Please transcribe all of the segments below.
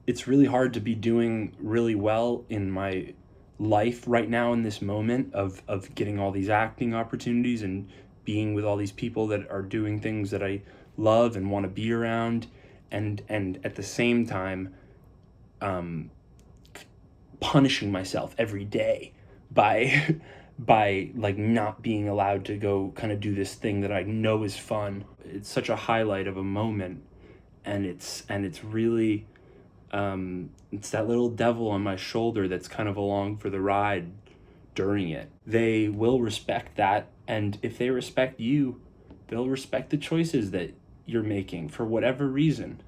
it's really hard to be doing really well in my life right now in this moment of getting all these acting opportunities and being with all these people that are doing things that I love and want to be around, and at the same time um, punishing myself every day by by like not being allowed to go kind of do this thing that I know is fun. It's such a highlight of a moment, and it's really it's that little devil on my shoulder that's kind of along for the ride during it. They will respect that, and if they respect you, they'll respect the choices that you're making for whatever reason.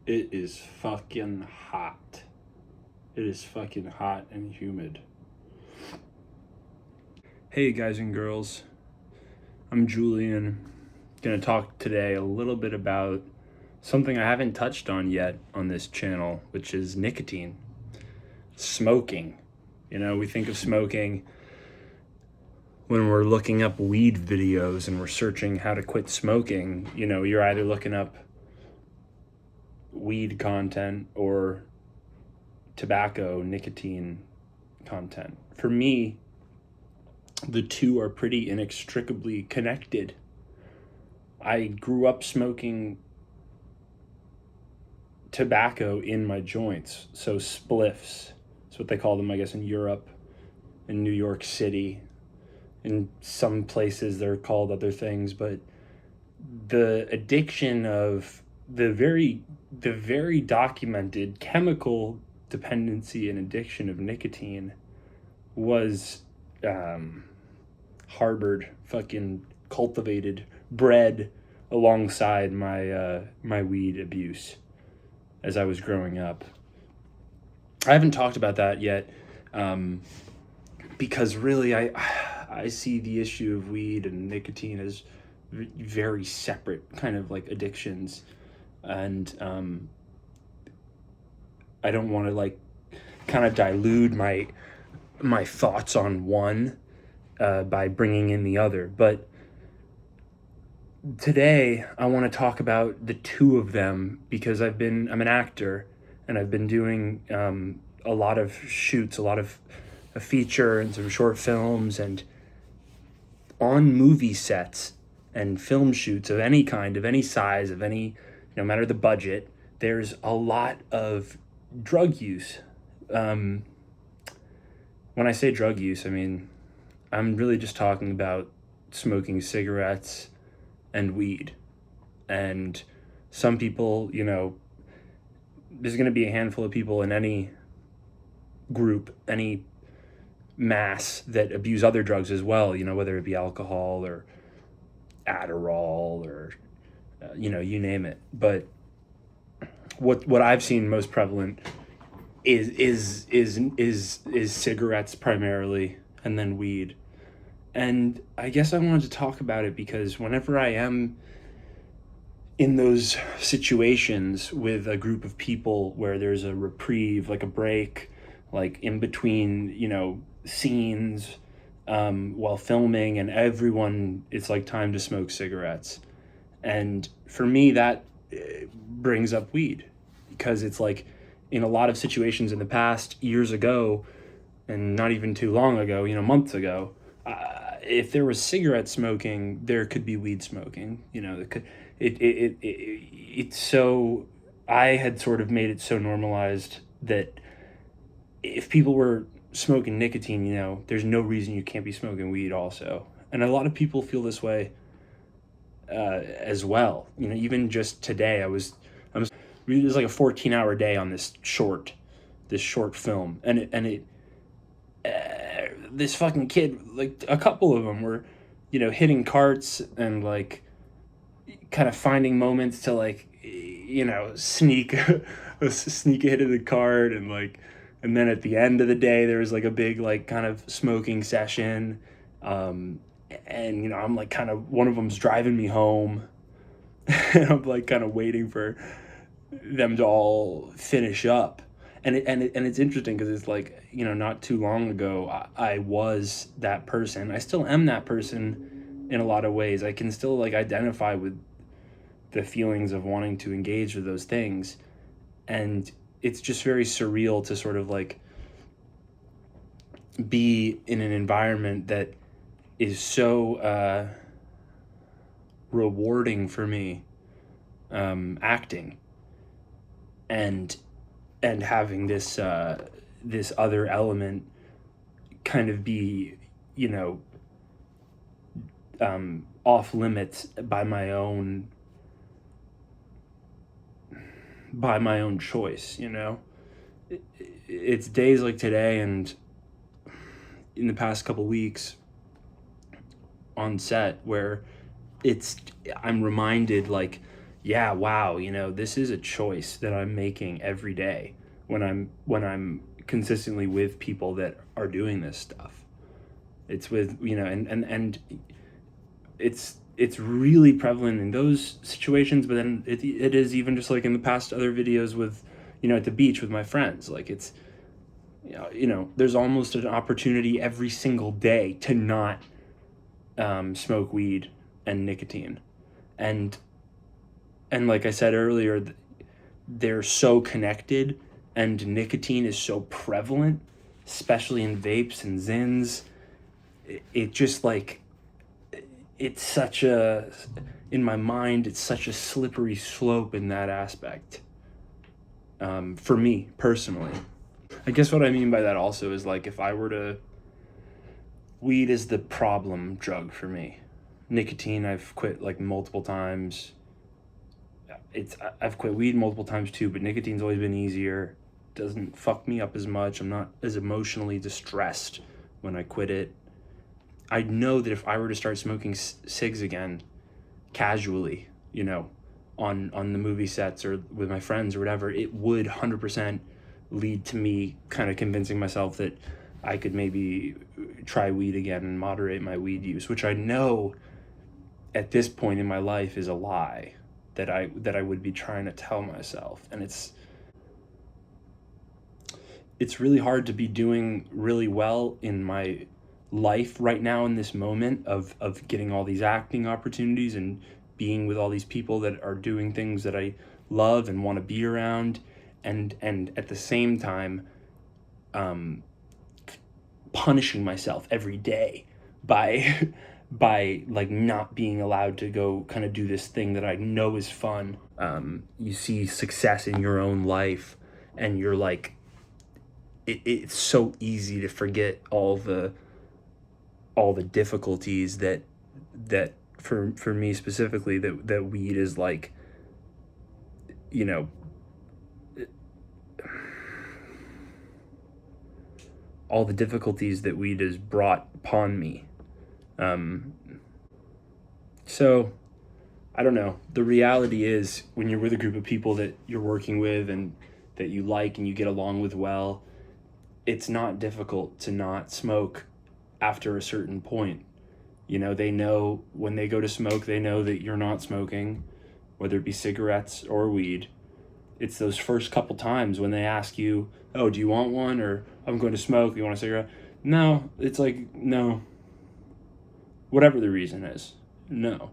It is fucking hot. It is fucking hot and humid. Hey guys and girls, I'm Julian. Gonna talk today a little bit about something I haven't touched on yet on this channel, which is nicotine. Smoking. You know, we think of smoking when we're looking up weed videos and we're searching how to quit smoking. You know, you're either looking up weed content or tobacco, nicotine content. For me, the two are pretty inextricably connected. I grew up smoking tobacco in my joints, so spliffs. That's what they call them, I guess, in Europe, in New York City. In some places they're called other things, but the addiction of the very documented chemical dependency and addiction of nicotine was harbored, fucking cultivated, bred alongside my weed abuse as I was growing up. I haven't talked about that yet, because really I see the issue of weed and nicotine as very separate kind of like addictions, and I don't want to like kind of dilute my thoughts on one by bringing in the other. But today I want to talk about the two of them because I'm an actor, and I've been doing a lot of shoots, a lot of a feature and some short films, and on movie sets and film shoots of any kind, of any size, of any, no matter the budget, there's a lot of drug use. When I say drug use, I mean, I'm really just talking about smoking cigarettes and weed. And some people, you know, there's going to be a handful of people in any group, any mass that abuse other drugs as well, you know, whether it be alcohol or Adderall or, you know, you name it. But what I've seen most prevalent is cigarettes primarily, and then weed. And I guess I wanted to talk about it because whenever I am in those situations with a group of people where there's a reprieve, like a break, like in between, you know, scenes, while filming, and everyone, it's like time to smoke cigarettes. And for me, that brings up weed, because it's like in a lot of situations in the past, years ago, and not even too long ago, you know, months ago, if there was cigarette smoking, there could be weed smoking. You know, it's so, I had sort of made it so normalized that if people were smoking nicotine, you know, there's no reason you can't be smoking weed also. And a lot of people feel this way as well. You know, even just today, it was like a 14-hour day on this short film, and this fucking kid, like a couple of them were, you know, hitting carts and like kind of finding moments to like, you know, sneak a hit of the cart, and like, and then at the end of the day there was like a big like kind of smoking session, and you know, I'm like kind of, one of them's driving me home and I'm like kind of waiting for them to all finish up. And it's interesting because it's like, you know, not too long ago I was that person. I still am that person in a lot of ways. I can still like identify with the feelings of wanting to engage with those things. And it's just very surreal to sort of like be in an environment that is so rewarding for me, acting, and having this other element kind of be, you know, off limits by my own choice. You know, it's days like today and in the past couple weeks on set where I'm reminded, like, yeah, wow, you know, this is a choice that I'm making every day when I'm consistently with people that are doing this stuff. It's with, you know, and it's really prevalent in those situations, but then it is even just like in the past other videos with, you know, at the beach with my friends. Like, it's, you know, there's almost an opportunity every single day to not smoke weed and nicotine. And like I said earlier, they're so connected, and nicotine is so prevalent, especially in vapes and zins. It just like, it's such a, in my mind, it's such a slippery slope in that aspect, for me personally. I guess what I mean by that also is, like, if I were to, weed is the problem drug for me. Nicotine, I've quit like multiple times. I've quit weed multiple times too, but nicotine's always been easier. Doesn't fuck me up as much. I'm not as emotionally distressed when I quit it. I know that if I were to start smoking cigs again, casually, you know, on the movie sets or with my friends or whatever, it would 100% lead to me kind of convincing myself that I could maybe try weed again and moderate my weed use, which I know at this point in my life is a lie that I would be trying to tell myself. And it's really hard to be doing really well in my life right now in this moment of getting all these acting opportunities and being with all these people that are doing things that I love and want to be around, and at the same time punishing myself every day by by like not being allowed to go kind of do this thing that I know is fun. You see success in your own life, and you're like, it's so easy to forget all the difficulties that for me specifically, that weed is like, you know, all the difficulties that weed has brought upon me. So I don't know. The reality is, when you're with a group of people that you're working with and that you like and you get along with well, it's not difficult to not smoke after a certain point. You know, they know when they go to smoke, they know that you're not smoking, whether it be cigarettes or weed. It's those first couple times when they ask you, oh, do you want one? Or, I'm going to smoke, you want a cigarette? No. It's like, no. Whatever the reason is, no.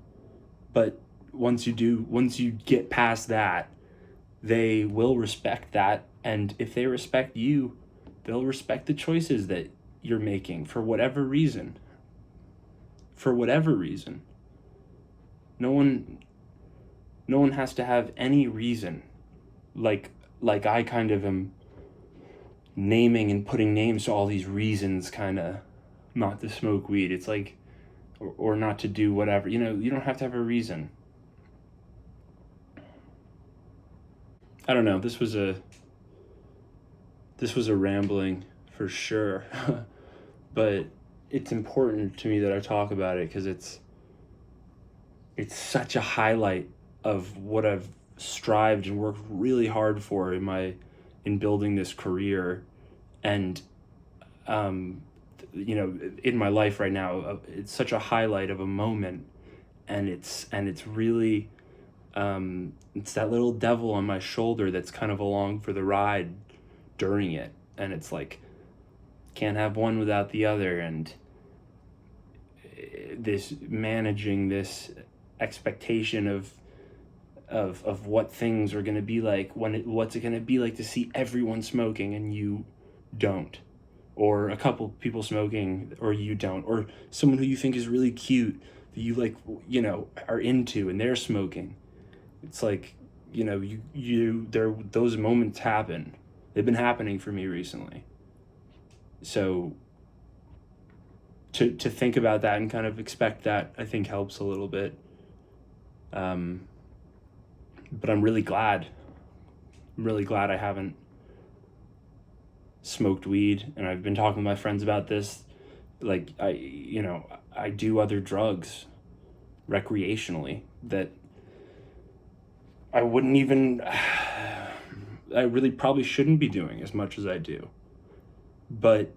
But once you get past that, they will respect that. And if they respect you, they'll respect the choices that you're making for whatever reason. For whatever reason. No one has to have any reason. Like I kind of am naming and putting names to all these reasons, kind of, not to smoke weed. It's like, or not to do whatever. You know, you don't have to have a reason. I don't know. This was a rambling for sure. But it's important to me that I talk about it because it's such a highlight of what I've strived and worked really hard for in building this career. And you know, in my life right now, it's such a highlight of a moment, and it's really, it's that little devil on my shoulder that's kind of along for the ride during it. And it's like, can't have one without the other. And this managing this expectation of of what things are going to be like what's it going to be like to see everyone smoking and you don't, or a couple people smoking or you don't, or someone who you think is really cute that you like, are into, and they're smoking. It's like, there those moments happen. They've been happening for me recently. So to think about that and kind of expect that, I think helps a little bit. But I'm really glad. I'm really glad I haven't smoked weed, and I've been talking to my friends about this. Like, I do other drugs recreationally that I wouldn't even, I really probably shouldn't be doing as much as I do. But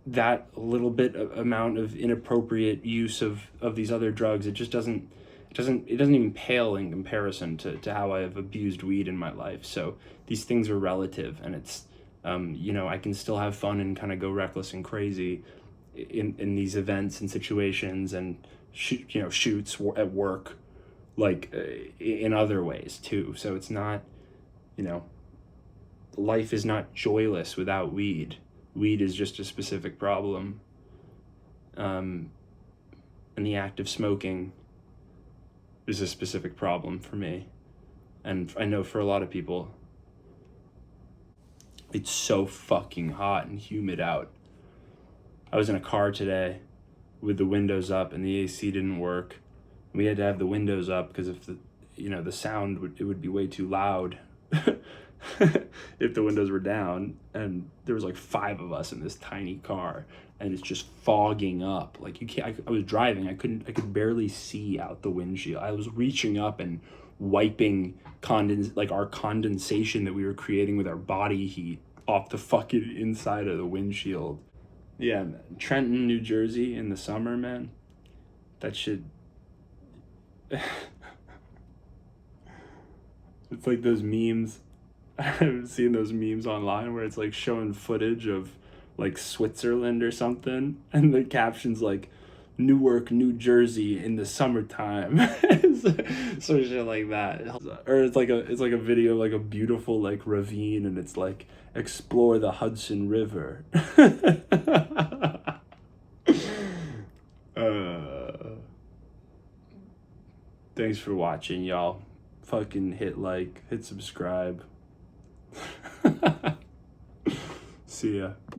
that little bit of amount of inappropriate use of these other drugs, it just doesn't even pale in comparison to how I have abused weed in my life. So these things are relative, and it's, I can still have fun and kind of go reckless and crazy in these events and situations, and shoots at work, like in other ways too. So it's not, life is not joyless without weed. Weed is just a specific problem. And the act of smoking is a specific problem for me. And I know for a lot of people. It's so fucking hot and humid out. I was in a car today with the windows up and the AC didn't work. We had to have the windows up because if the sound it would be way too loud if the windows were down. And there was like 5 of us in this tiny car, and it's just fogging up. Like, you can't. I was driving. I could barely see out the windshield. I was reaching up and wiping our condensation that we were creating with our body heat off the fucking inside of the windshield. Yeah, man. Trenton, New Jersey in the summer, man. That shit. It's like those memes. I've seen those memes online where it's like showing footage of like Switzerland or something, and the caption's like, Newark, New Jersey in the summertime. So shit like that. Or it's like a video of like a beautiful like ravine, and it's like, explore the Hudson River. Thanks for watching, y'all. Fucking hit like, hit subscribe. See ya.